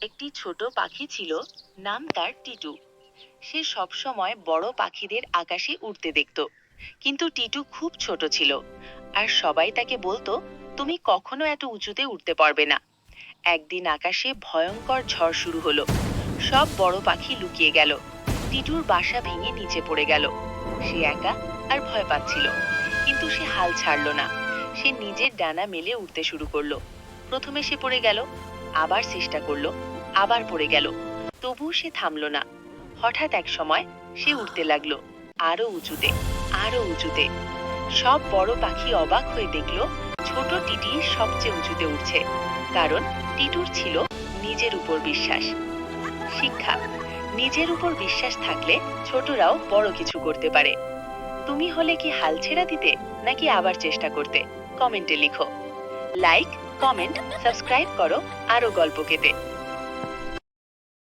একটি ছোট পাখি ছিল, নাম তার টিটু। সে সব সময় বড় পাখিদের আকাশে উড়তে দেখত, কিন্তু টিটু খুব ছোট ছিল। আর সবাই তাকে বলতো, তুমি কখনো এত উঁচুতে উঠতে পারবে না। একদিন আকাশে ভয়ঙ্কর ঝড় শুরু হলো। সব বড় পাখি লুকিয়ে গেল। টিটুর বাসা ভেঙে নিচে পড়ে গেল। সে একা আর ভয় পাচ্ছিল, কিন্তু সে হাল ছাড়ল না। সে নিজের ডানা মেলে উঠতে শুরু করলো। প্রথমে সে পড়ে গেল, আবার চেষ্টা করলো, আবার পড়ে গেল। তবুও সে থামল না। হঠাৎ এক সময় সে উঠতে লাগলো, আরো উঁচুতে, আরো উঁচুতে। সব বড় পাখি অবাক হয়ে দেখলো ছোট টিটি সবচেয়ে উঁচুতে উঠছে। কারণ টিটুর ছিল নিজের উপর বিশ্বাস। শিক্ষা: নিজের উপর বিশ্বাস থাকলে ছোটরাও বড় কিছু করতে পারে। তুমি হলে কি হাল ছেড়ে দিতে, নাকি আবার চেষ্টা করতে? কমেন্টে লিখো। লাইক, কমেন্ট, সাবস্ক্রাইব করো আরো গল্প পেতে।